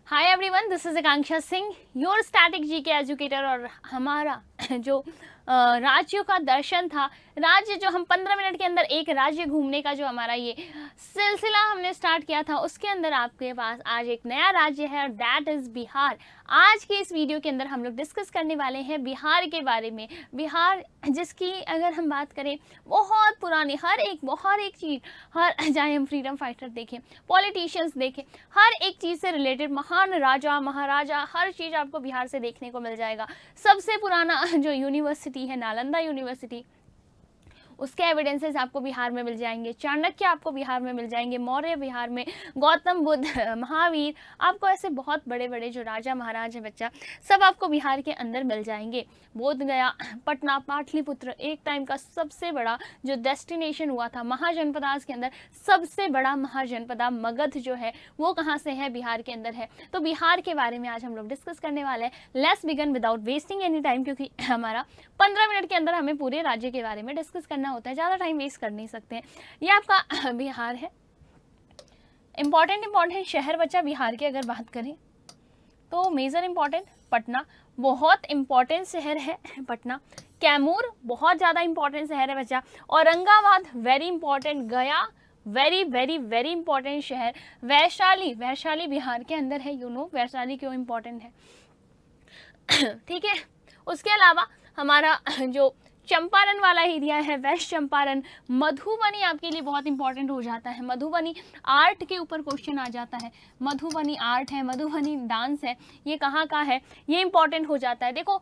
Hi everyone, this is Akanksha Singh, your static GK educator. और हमारा जो राज्यों का दर्शन था, राज्य जो हम 15 मिनट के अंदर एक राज्य घूमने का जो हमारा ये सिलसिला हमने स्टार्ट किया था, उसके अंदर आपके पास आज एक नया राज्य है और दैट इज़ बिहार। आज के इस वीडियो के अंदर हम लोग डिस्कस करने वाले हैं बिहार के बारे में। बिहार जिसकी अगर हम बात करें, बहुत पुरानी हर एक चीज़, हर चाहे हम फ्रीडम फाइटर देखें, पॉलिटिशियंस देखें, हर एक चीज़ से रिलेटेड महान राजा महाराजा हर चीज़ आपको बिहार से देखने को मिल जाएगा। सबसे पुराना जो यूनिवर्सिटी है नालंदा यूनिवर्सिटी, उसके एविडेंसेस आपको बिहार में मिल जाएंगे। चाणक्य आपको बिहार में मिल जाएंगे, मौर्य बिहार में, गौतम बुद्ध, महावीर, आपको ऐसे बहुत बड़े बड़े जो राजा महाराज हैं बच्चा, सब आपको बिहार के अंदर मिल जाएंगे। बोध गया, पटना, पाटलिपुत्र एक टाइम का सबसे बड़ा जो डेस्टिनेशन हुआ था महाजनपदास के अंदर, सबसे बड़ा महाजनपदा मगध जो है वो कहाँ से है? बिहार के अंदर है। तो बिहार के बारे में आज हम लोग डिस्कस करने वाले हैं। Let's begin without wasting any time, क्योंकि हमारा 15 मिनट के अंदर हमें पूरे राज्य के बारे में डिस्कस करना होता है, ज़्यादा टाइम वेस्ट कर नहीं सकते हैं। ये आपका बिहार है। इंपॉर्टेंट शहर बच्चा बिहार की अगर बात करें तो मेजर इंपॉर्टेंट पटना, बहुत इंपॉर्टेंट शहर है पटना। कैमूर बहुत ज़्यादा इंपॉर्टेंट शहर है बच्चा। Aurangabad very important. गया वेरी वेरी वेरी इंपॉर्टेंट शहर। वैशाली बिहार के अंदर है। वैशाली क्यों इंपॉर्टेंट है, ठीक है। उसके अलावा हमारा जो चंपारण वाला एरिया है, वेस्ट चंपारण। मधुबनी आपके लिए बहुत इंपॉर्टेंट हो जाता है। मधुबनी आर्ट के ऊपर क्वेश्चन आ जाता है। मधुबनी आर्ट है, मधुबनी डांस है, ये कहाँ का है, ये इंपॉर्टेंट हो जाता है। देखो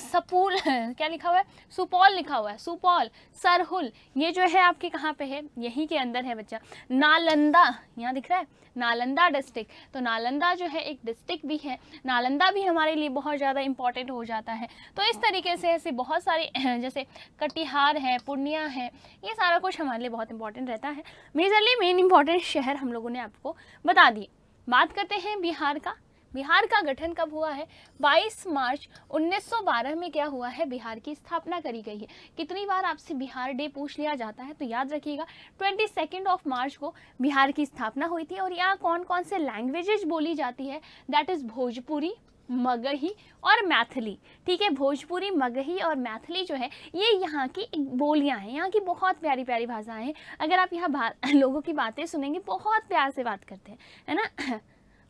सपूल क्या लिखा हुआ है, सुपौल लिखा हुआ है, सुपौल। सरहुल ये जो है आपके कहाँ पे है, यहीं के अंदर है बच्चा। नालंदा यहाँ दिख रहा है, नालंदा डिस्ट्रिक्ट। तो नालंदा जो है एक डिस्ट्रिक्ट भी है, नालंदा भी हमारे लिए बहुत ज़्यादा इंपॉर्टेंट हो जाता है। तो इस तरीके से ऐसे बहुत सारे जैसे कटिहार है, पूर्णिया है, ये सारा कुछ हमारे लिए बहुत इंपॉर्टेंट रहता है। मेजरली मेन इंपॉर्टेंट शहर हम लोगों ने आपको बता दिए। बात करते हैं बिहार का। बिहार का गठन कब हुआ है? 22 मार्च 1912 में क्या हुआ है? बिहार की स्थापना करी गई है। कितनी बार आपसे बिहार डे पूछ लिया जाता है तो याद रखिएगा 22 मार्च को बिहार की स्थापना हुई थी। और यहाँ कौन कौन से लैंग्वेजेस बोली जाती है? दैट इज़ भोजपुरी, मगही और मैथिली, ठीक है। भोजपुरी, मगही और मैथिली जो है ये यहाँ की बोलियाँ हैं, यहाँ की बहुत प्यारी प्यारी भाषाएं हैं। अगर आप यहाँ लोगों की बातें सुनेंगे, बहुत प्यार से बात करते हैं, है ना।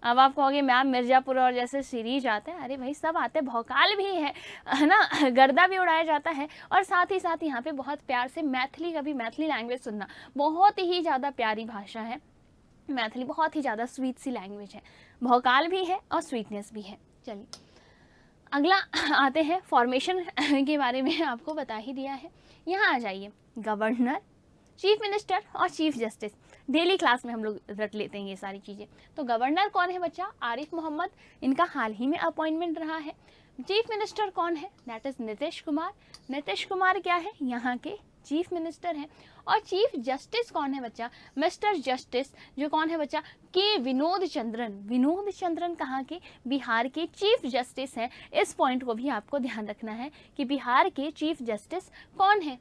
अब आप कहोगे मैम मिर्ज़ापुर और जैसे सीरीज आते हैं, अरे भाई सब आते हैं, भौकाल भी है ना, गर्दा भी उड़ाया जाता है। और साथ ही साथ यहाँ पे बहुत प्यार से मैथिली, कभी मैथिली लैंग्वेज सुनना, बहुत ही ज़्यादा प्यारी भाषा है मैथिली, बहुत ही ज़्यादा स्वीट सी लैंग्वेज है, भौकाल भी है और स्वीटनेस भी है। चलिए अगला आते हैं, फॉर्मेशन के बारे में आपको बता ही दिया है। यहाँ आ जाइए, गवर्नर, चीफ मिनिस्टर और चीफ जस्टिस। डेली क्लास में हम लोग रट लेते हैं ये सारी चीज़ें। तो गवर्नर कौन है बच्चा? आरिफ मोहम्मद, इनका हाल ही में अपॉइंटमेंट रहा है। चीफ मिनिस्टर कौन है? That is Nitish Kumar. नीतीश कुमार क्या है? यहाँ के चीफ मिनिस्टर हैं। और चीफ जस्टिस कौन है बच्चा? मिस्टर जस्टिस जो कौन है बच्चा? के विनोद चंद्रन। विनोद चंद्रन कहाँ के? बिहार के चीफ जस्टिस हैं। इस पॉइंट को भी आपको ध्यान रखना है कि बिहार के चीफ जस्टिस कौन है।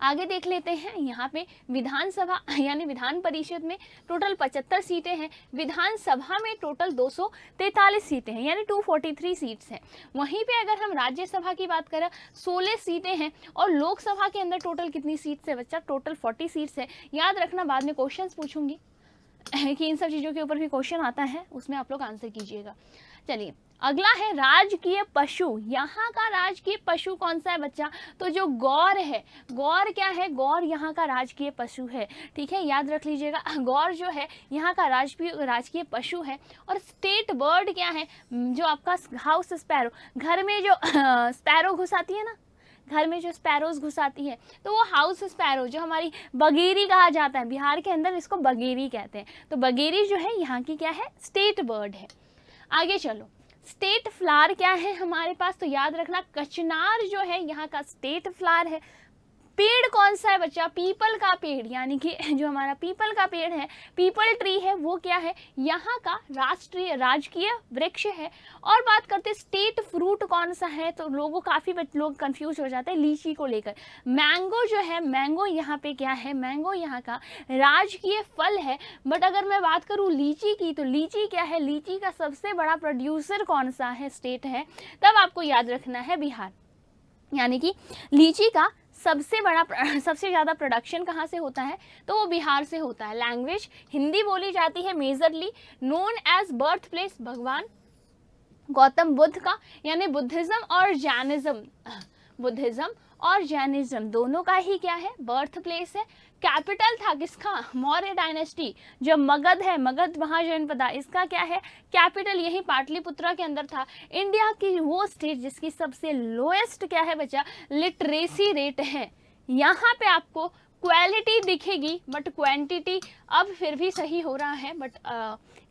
आगे देख लेते हैं, यहाँ पे विधानसभा यानी विधान परिषद में टोटल 75 सीटें हैं। विधानसभा में टोटल 243 सीटें हैं, यानी 243 सीट्स हैं। वहीं पे अगर हम राज्यसभा की बात करें, 16 सीटें हैं। और लोकसभा के अंदर टोटल कितनी सीट्स है बच्चा? टोटल 40 सीट्स है। याद रखना, बाद में क्वेश्चन पूछूंगी कि इन सब चीज़ों के ऊपर भी क्वेश्चन आता है, उसमें आप लोग आंसर कीजिएगा। चलिए अगला है राजकीय पशु। यहाँ का राजकीय पशु कौन सा है बच्चा? तो जो गौर है, गौर क्या है? गौर यहाँ का राजकीय पशु है, ठीक है, याद रख लीजिएगा। गौर जो है यहाँ का राजकीय पशु है। और स्टेट बर्ड क्या है? जो आपका हाउस स्पैरो, घर में जो स्पैरो घुस आती है ना, घर में जो स्पैरोज घुस आती है, तो वो हाउस स्पैरो, जो हमारी बगेरी कहा जाता है, बिहार के अंदर इसको बगेरी कहते हैं। तो बगेरी जो है यहाँ की क्या है? स्टेट बर्ड है। आगे चलो, स्टेट फ्लावर क्या है हमारे पास? तो याद रखना, कचनार जो है यहाँ का स्टेट फ्लावर है। पेड़ कौन सा है बच्चा, पीपल का पेड़, यानी कि जो हमारा पीपल का पेड़ है, पीपल ट्री है, वो क्या है, यहाँ का राष्ट्रीय राजकीय वृक्ष है। और बात करते हैं स्टेट फ्रूट कौन सा है, तो काफ़ी लोग कंफ्यूज हो जाते हैं लीची को लेकर। मैंगो जो है, मैंगो यहाँ पे क्या है, मैंगो यहाँ का राजकीय फल है। बट अगर मैं बात करूँ लीची की, तो लीची क्या है, लीची का सबसे बड़ा प्रोड्यूसर कौन सा है, स्टेट है, तब आपको याद रखना है बिहार। यानी कि लीची का सबसे ज़्यादा प्रोडक्शन कहाँ से होता है, तो वो बिहार से होता है। लैंग्वेज हिंदी बोली जाती है majorly. Known as birth place भगवान गौतम बुद्ध का, यानी बुद्धिज्म और जैनिज्म दोनों का ही क्या है, बर्थ प्लेस है। कैपिटल था किसका, मौर्य डायनेस्टी, जो मगध है, मगध महाजनपदा, इसका क्या है कैपिटल, यही पाटलिपुत्रा के अंदर था। इंडिया की वो स्टेट जिसकी सबसे लोएस्ट क्या है बच्चा, लिटरेसी रेट है। यहाँ पे आपको क्वालिटी दिखेगी बट क्वांटिटी अब फिर भी सही हो रहा है, बट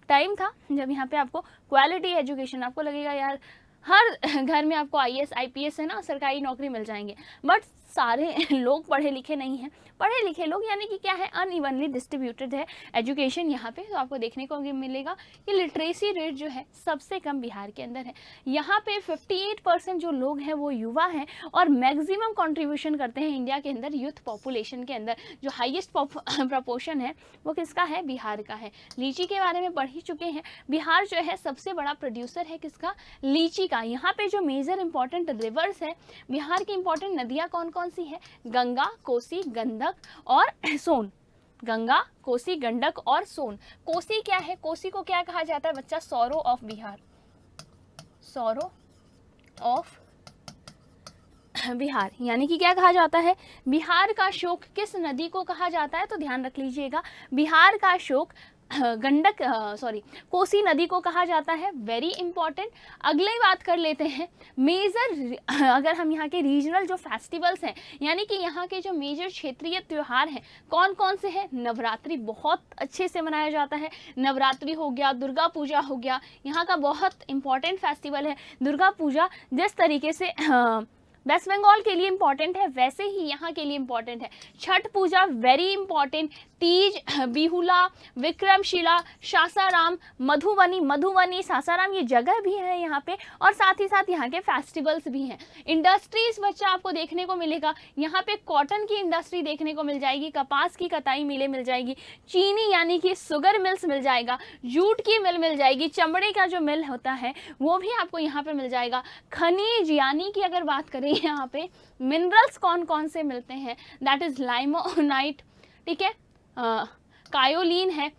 टाइम था जब यहाँ पे आपको क्वालिटी एजुकेशन, आपको लगेगा यार हर घर में आपको IAS IPS है ना, सरकारी नौकरी मिल जाएंगे, बट सारे लोग पढ़े लिखे नहीं हैं। पढ़े लिखे लोग यानी कि क्या है, अनइवनली डिस्ट्रीब्यूटेड है एजुकेशन यहाँ पे। तो आपको देखने को मिलेगा कि लिटरेसी रेट जो है सबसे कम बिहार के अंदर है। यहाँ पे 58% जो लोग हैं वो युवा हैं, और मैक्सिमम कंट्रीब्यूशन करते हैं इंडिया के अंदर यूथ पॉपुलेशन के अंदर। जो हाईएस्ट प्रपोर्शन है वो किसका है, बिहार का है। लीची के बारे में पढ़ ही चुके हैं, बिहार जो है सबसे बड़ा प्रोड्यूसर है किसका, लीची का। यहाँ पे जो मेजर इंपॉर्टेंट रिवर्स है, बिहार की इंपॉर्टेंट नदियाँ कौन कौन सी है, गंगा, कोसी, गंडक और सोन। गंगा, कोसी, गंडक और सोन। कोसी क्या है, कोसी को क्या कहा जाता है बच्चा, sorrow of Bihar, sorrow of Bihar, यानी कि क्या कहा जाता है, बिहार का शोक किस नदी को कहा जाता है, तो ध्यान रख लीजिएगा, बिहार का शोक कोसी नदी को कहा जाता है। Very important. अगले बात कर लेते हैं मेजर, अगर हम यहाँ के रीजनल जो फेस्टिवल्स हैं, यानी कि यहाँ के जो मेजर क्षेत्रीय त्यौहार हैं कौन कौन से हैं। नवरात्रि बहुत अच्छे से मनाया जाता है, नवरात्रि हो गया, दुर्गा पूजा हो गया, यहाँ का बहुत इंपॉर्टेंट फेस्टिवल है दुर्गा पूजा। जिस तरीके से वेस्ट बंगाल के लिए इंपॉर्टेंट है, वैसे ही यहाँ के लिए इंपॉर्टेंट है। छठ पूजा वेरी इंपॉर्टेंट। तीज, बिहुला, विक्रमशिला, सासाराम, मधुबनी सासाराम ये जगह भी है यहाँ पे, और साथ ही साथ यहाँ के फेस्टिवल्स भी हैं। इंडस्ट्रीज बच्चा आपको देखने को मिलेगा, यहाँ पे कॉटन की इंडस्ट्री देखने को मिल जाएगी, कपास की कताई मिलें मिल जाएगी, चीनी यानी कि शुगर मिल्स मिल जाएगा, जूट की मिल मिल जाएगी, चमड़े का जो मिल होता है वो भी आपको यहाँ पे मिल जाएगा। खनिज यानी कि अगर बात करें यहाँ पे मिनरल्स कौन कौन से मिलते हैं, दैट इज लाइमोनाइट, ठीक है, कायोलिन है,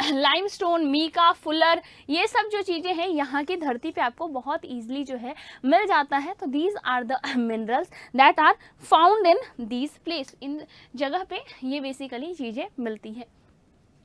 लाइमस्टोन, मीका, फुलर, ये सब जो चीज़ें हैं यहाँ की धरती पे आपको बहुत इजीली जो है मिल जाता है। तो these are the minerals that are found in these place, इन जगह पे ये बेसिकली चीज़ें मिलती है।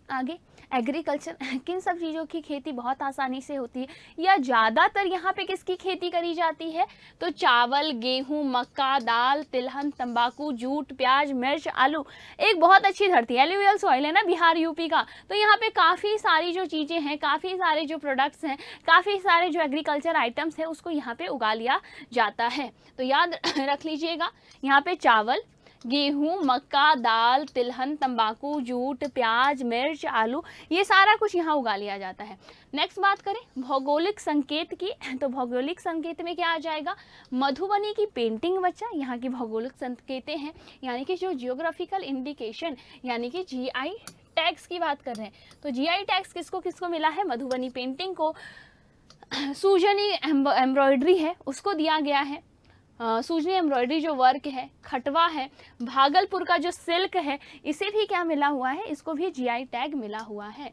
आगे एग्रीकल्चर, किन सब चीज़ों की खेती बहुत आसानी से होती है, या ज़्यादातर यहाँ पे किसकी खेती करी जाती है, तो चावल, गेहूँ, मक्का, दाल, तिलहन, तंबाकू, जूट, प्याज, मिर्च, आलू। एक बहुत अच्छी धरती है, एलुवियल सॉइल है ना बिहार यूपी का, तो यहाँ पे काफ़ी सारी जो चीज़ें हैं, काफ़ी सारे जो प्रोडक्ट्स हैं, काफ़ी सारे जो एग्रीकल्चर आइटम्स हैं उसको यहाँ पे उगा लिया जाता है। तो याद रख लीजिएगा, यहाँ पे चावल, गेहूँ, मक्का, दाल, तिलहन, तंबाकू, जूट, प्याज, मिर्च, आलू, ये सारा कुछ यहाँ उगा लिया जाता है। नेक्स्ट बात करें भौगोलिक संकेत की, तो भौगोलिक संकेत में क्या आ जाएगा, मधुबनी की पेंटिंग बच्चा यहाँ की भौगोलिक संकेतें हैं, यानी कि जो जियोग्राफिकल इंडिकेशन यानी कि GI टैग्स की बात कर रहे हैं। तो GI टैग्स किसको किसको मिला है, मधुबनी पेंटिंग को, सूजनी एम्ब्रॉयडरी है उसको दिया गया है, सूजनी एम्ब्रॉयडरी जो वर्क है, खटवा है, भागलपुर का जो सिल्क है इसे भी क्या मिला हुआ है, इसको भी GI टैग मिला हुआ है।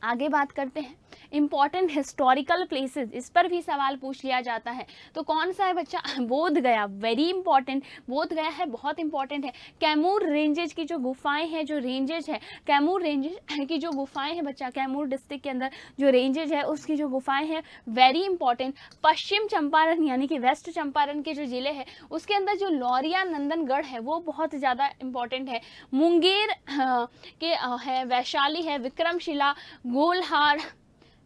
आगे बात करते हैं इंपॉर्टेंट हिस्टोरिकल प्लेसेस, इस पर भी सवाल पूछ लिया जाता है। तो कौन सा है बच्चा, बोध गया, वेरी इंपॉर्टेंट, बोध गया है, बहुत इंपॉर्टेंट है। कैमूर रेंजेज की जो गुफाएं हैं, जो रेंजेज है, कैमूर रेंजेज की जो गुफाएं हैं बच्चा, कैमूर डिस्ट्रिक्ट के अंदर जो रेंजेज है उसकी जो गुफाएं हैं वेरी इंपॉर्टेंट। पश्चिम चंपारण यानी कि वेस्ट चंपारण के जो जिले हैं उसके अंदर जो लौरिया नंदनगढ़ है वो बहुत ज़्यादा इंपॉर्टेंट है। मुंगेर के है, वैशाली है, विक्रमशिला, गोलहार,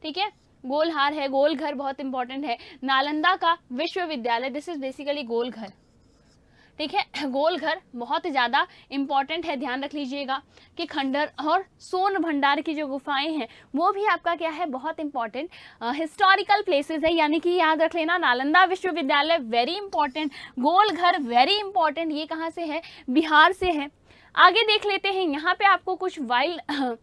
ठीक है, गोलहार है, गोलघर बहुत इंपॉर्टेंट है। नालंदा का विश्वविद्यालय, दिस इज बेसिकली गोलघर, ठीक है। गोल घर बहुत ज़्यादा इंपॉर्टेंट है, ध्यान रख लीजिएगा कि खंडर और सोन भंडार की जो गुफाएं हैं वो भी आपका क्या है, बहुत इंपॉर्टेंट हिस्टोरिकल प्लेसेस है, यानी कि याद रख लेना। नालंदा विश्वविद्यालय वेरी इंपॉर्टेंट, गोल घर वेरी इंपॉर्टेंट, ये कहाँ से है, बिहार से है। आगे देख लेते हैं, यहाँ पे आपको कुछ वाइल्ड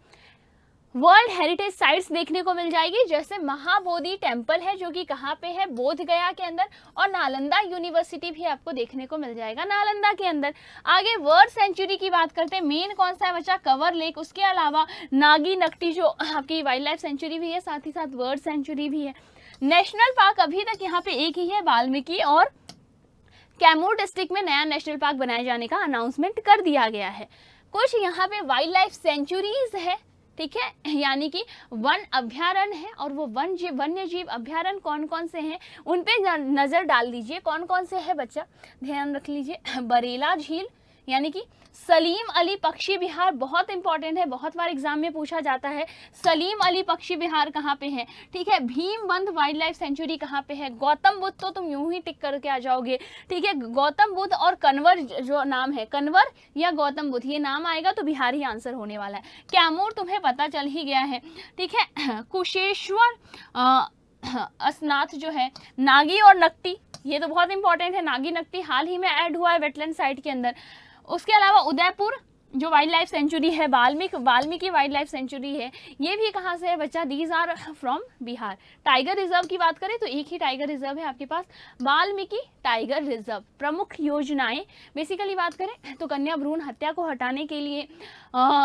वर्ल्ड हेरिटेज साइट्स देखने को मिल जाएगी, जैसे महाबोधि टेम्पल है जो कि कहाँ पे है, बोध गया के अंदर, और नालंदा यूनिवर्सिटी भी आपको देखने को मिल जाएगा नालंदा के अंदर। आगे वर्ड सेंचुरी की बात करते हैं, मेन कौन सा है बच्चा, कंवर लेक, उसके अलावा नागी नकटी जो आपकी वाइल्ड लाइफ सेंचुरी भी है, साथ ही साथ वर्ड सेंचुरी भी है। नेशनल पार्क अभी तक यहाँ पे एक ही है, वाल्मीकि, और कैमूर डिस्ट्रिक्ट में नया नेशनल पार्क बनाए जाने का अनाउंसमेंट कर दिया गया है। कुछ यहाँ पे वाइल्ड लाइफ सेंचुरीज है, ठीक है, यानी कि वन अभ्यारण्य है, और वो वन्य जीव अभ्यारण्य कौन कौन से हैं उन पे नज़र डाल दीजिए, कौन कौन से हैं बच्चा, ध्यान रख लीजिए। बरेला झील, यानी कि सलीम अली पक्षी विहार बहुत इंपॉर्टेंट है, बहुत बार एग्जाम में पूछा जाता है, सलीम अली पक्षी विहार कहाँ पे है, ठीक है। भीमबंध वाइल्ड लाइफ सेंचुरी कहाँ पे है, गौतम बुद्ध तो तुम यूं ही टिक करके आ जाओगे, ठीक है। गौतम बुद्ध और कन्वर जो नाम है, कन्वर या गौतम बुद्ध, ये नाम आएगा तो बिहारी आंसर होने वाला है। कैमूर तुम्हें पता चल ही गया है, ठीक है। कुशेश्वर स्नाथ जो है, नागी और नकटी, ये तो बहुत इंपॉर्टेंट है, नागी नकटी हाल ही में ऐड हुआ है वेटलैंड साइट के अंदर। उसके अलावा उदयपुर जो वाइल्ड लाइफ सेंचुरी है, वाल्मीकि वाइल्ड लाइफ सेंचुरी है, ये भी कहाँ से है बच्चा, these are from Bihar. Tiger reserve की बात करें तो एक ही टाइगर रिजर्व है आपके पास, वाल्मीकि टाइगर रिजर्व। प्रमुख योजनाएं बेसिकली बात करें तो कन्या भ्रूण हत्या को हटाने के लिए,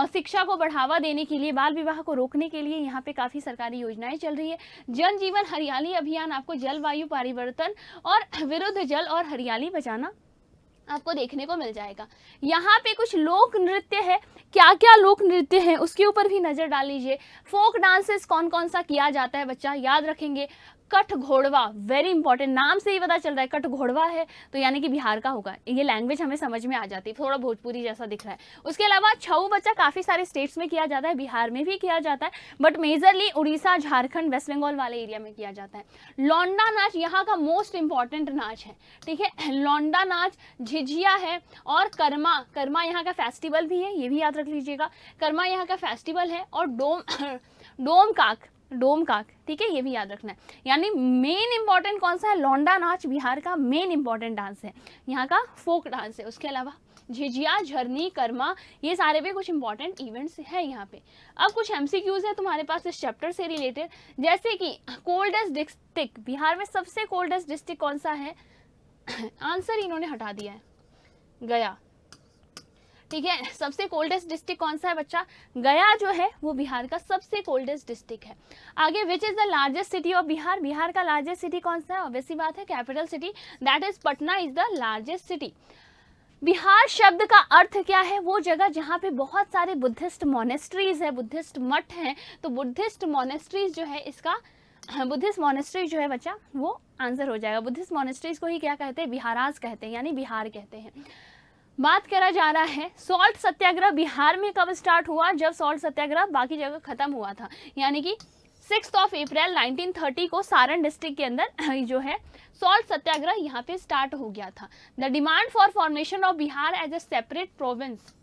शिक्षा को बढ़ावा देने के लिए, बाल विवाह को रोकने के लिए यहाँ पे काफ़ी सरकारी योजनाएं चल रही है। जन जीवन हरियाली अभियान आपको जलवायु परिवर्तन और विरुद्ध जल और हरियाली बचाना आपको देखने को मिल जाएगा। यहाँ पे कुछ लोक नृत्य है, क्या क्या लोक नृत्य है उसके ऊपर भी नज़र डाल लीजिए। फोक डांसेस कौन कौन सा किया जाता है बच्चा, याद रखेंगे। कठ घोड़वा वेरी इंपॉर्टेंट, नाम से ही पता चल रहा है कठ घोड़वा है तो यानी कि बिहार का होगा, ये लैंग्वेज हमें समझ में आ जाती है, थोड़ा भोजपुरी जैसा दिख रहा है। उसके अलावा छऊ बच्चा काफ़ी सारे स्टेट्स में किया जाता है, बिहार में भी किया जाता है, but majorly Orissa, Jharkhand, West Bengal वाले एरिया में किया जाता है। लौंडा नाच यहाँ का मोस्ट इंपॉर्टेंट नाच है, ठीक है। लौंडा नाच, झिझिया है, और कर्मा यहाँ का फेस्टिवल भी है, ये भी याद रख लीजिएगा, कर्मा यहाँ का फेस्टिवल है। और डोम काक, ठीक है, ये भी याद रखना है। यानी मेन इंपॉर्टेंट कौन सा है, लौंडा नाच बिहार का मेन इंपॉर्टेंट डांस है, यहाँ का फोक डांस है। उसके अलावा झिझिया, झरनी, कर्मा, ये सारे भी कुछ इंपॉर्टेंट इवेंट्स हैं यहाँ पे। अब कुछ एमसीक्यूज है तुम्हारे पास इस चैप्टर से रिलेटेड, जैसे कि कोल्डेस्ट डिस्ट्रिक्ट, बिहार में सबसे कोल्डेस्ट डिस्ट्रिक्ट कौन सा है, आंसर इन्होंने हटा दिया है, गया, ठीक है। सबसे कोल्डेस्ट डिस्ट्रिक्ट कौन सा है बच्चा, गया जो है वो बिहार का सबसे कोल्डेस्ट डिस्ट्रिक्ट है। आगे which is the largest city of Bihar, Bihar का लार्जेस्ट सिटी कौन सा है, ऑब्वियसली बात है capital city, that is Patna is the largest city. Bihar शब्द का अर्थ क्या है, वो जगह जहाँ पे बहुत सारे बुद्धिस्ट मोनेस्ट्रीज है, बुद्धिस्ट मठ हैं, तो बुद्धिस्ट मोनेस्ट्रीज जो है, इसका बुद्धिस्ट मोनेस्ट्री जो है बच्चा वो आंसर हो जाएगा। बुद्धिस्ट मोनेस्ट्रीज को ही क्या कहते हैं, बिहाराज कहते हैं, यानी बिहार कहते हैं। बात करा जा रहा है सॉल्ट सत्याग्रह बिहार में कब स्टार्ट हुआ, जब सॉल्ट सत्याग्रह बाकी जगह खत्म हुआ था, यानी कि 6 अप्रैल 1930 को सारण डिस्ट्रिक्ट के अंदर जो है सॉल्ट सत्याग्रह यहाँ पे स्टार्ट हो गया था। The demand for formation of Bihar as a separate province,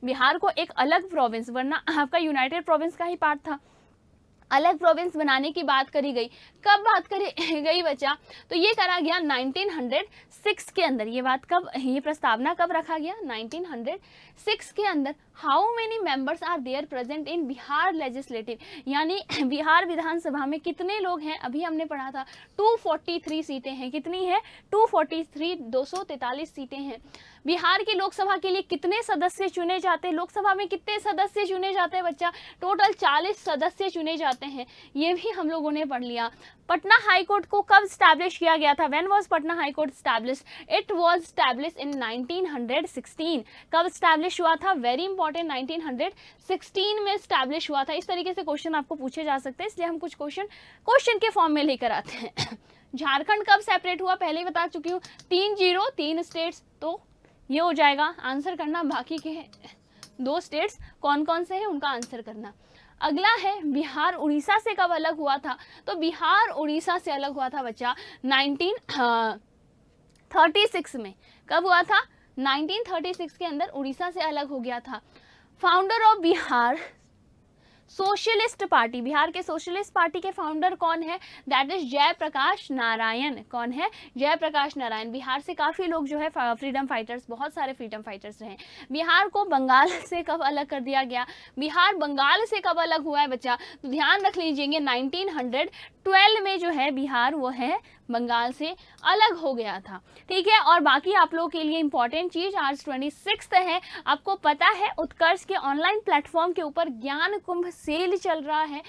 Bihar को एक अलग प्रोविंस, वरना आपका यूनाइटेड प्रोविंस का ही पार्ट था, अलग प्रोविंस बनाने की बात करी गई। कब बात करी गई बच्चा, तो ये करा गया 1906 के अंदर। ये बात कब, ये प्रस्तावना कब रखा गया, 1906 के अंदर। How many members are there present in Bihar legislative, यानी बिहार विधानसभा में कितने लोग हैं, अभी हमने पढ़ा था 243 सीटें हैं, कितनी है 243, 243 सीटें हैं। बिहार की लोकसभा के लिए कितने सदस्य चुने जाते हैं, लोकसभा में कितने सदस्य चुने जाते हैं बच्चा, टोटल 40 सदस्य चुने जाते हैं, ये भी हम लोगों ने पढ़ लिया। पटना हाई कोर्ट को कब स्टैब्लिश किया गया था, when was Patna high court establish, it was establish in 1916। कब स्टैब्लिश हुआ था, वेरी इंपॉर्टेंट, 1916 में स्टैब्लिश हुआ था। इस तरीके से क्वेश्चन आपको पूछे जा सकते हैं, इसलिए हम कुछ क्वेश्चन के फॉर्म में लेकर आते हैं। झारखंड कब सेपरेट हुआ, पहले ही बता चुकी हूँ, 3 स्टेट्स, तो ये हो जाएगा आंसर करना, बाकी के 2 स्टेट्स कौन कौन से हैं उनका आंसर करना। अगला है बिहार उड़ीसा से कब अलग हुआ था, तो बिहार उड़ीसा से अलग हुआ था बच्चा 36 में। कब हुआ था? 1936 के अंदर उड़ीसा से अलग हो गया था। Founder of Bihar socialist party, Bihar के सोशलिस्ट पार्टी के फाउंडर कौन है? That is Jayaprakash Narayan. कौन है? जयप्रकाश नारायण। बिहार से काफ़ी लोग जो है फ्रीडम फाइटर्स, बहुत सारे फ्रीडम फाइटर्स रहे। बिहार को बंगाल से कब अलग कर दिया गया? बिहार बंगाल से कब अलग हुआ है बच्चा? तो ध्यान रख लीजिएंगे 1912 में जो है बिहार वो है बंगाल से अलग हो गया था। ठीक है, और बाकी आप लोगों के लिए इंपॉर्टेंट चीज़, आज 26 है, आपको पता है उत्कर्ष के ऑनलाइन प्लेटफॉर्म के ऊपर ज्ञान कुंभ सेल चल रहा है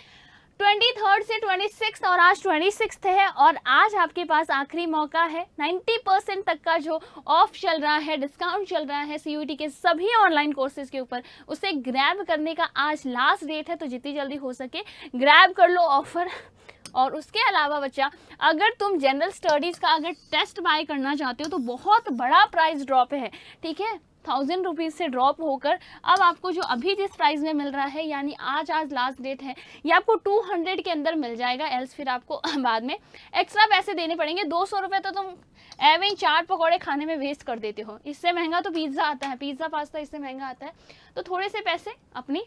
23 से 26 और आज 26 है और आज आपके पास आखिरी मौका है। 90% तक का जो ऑफ चल रहा है, डिस्काउंट चल रहा है सीयूईटी के सभी ऑनलाइन कोर्सेज के ऊपर, उसे ग्रैब करने का आज लास्ट डेट है। तो जितनी जल्दी हो सके ग्रैब कर लो ऑफर। और उसके अलावा बच्चा, अगर तुम जनरल स्टडीज़ का अगर टेस्ट बाय करना चाहते हो तो बहुत बड़ा प्राइस ड्रॉप है। ठीक है, 1000 रुपीज़ से ड्रॉप होकर अब आपको जो अभी जिस प्राइस में मिल रहा है, यानी आज लास्ट डेट है, ये आपको 200 के अंदर मिल जाएगा। एल्स फिर आपको बाद में एक्स्ट्रा पैसे देने पड़ेंगे। 200 रुपये तो तुम एवं ही चाट पकौड़े खाने में वेस्ट कर देते हो। इससे महंगा तो पिज़्ज़ा आता है, पिज़्ज़ा पास्ता इससे महंगा आता है। तो थोड़े से पैसे अपनी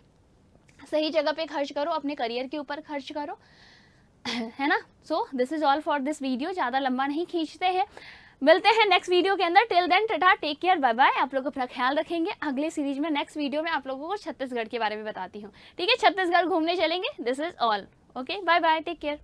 सही जगह पे खर्च करो, अपने करियर के ऊपर खर्च करो, है ना। So this is all for this video, ज़्यादा लंबा नहीं खींचते हैं, मिलते हैं नेक्स्ट वीडियो के अंदर। Till then tata, take care, bye bye. आप लोग अपना ख्याल रखेंगे। अगले सीरीज में नेक्स्ट वीडियो में आप लोगों को छत्तीसगढ़ के बारे में बताती हूँ। ठीक है, छत्तीसगढ़ घूमने चलेंगे। This is all, okay, bye bye, take care.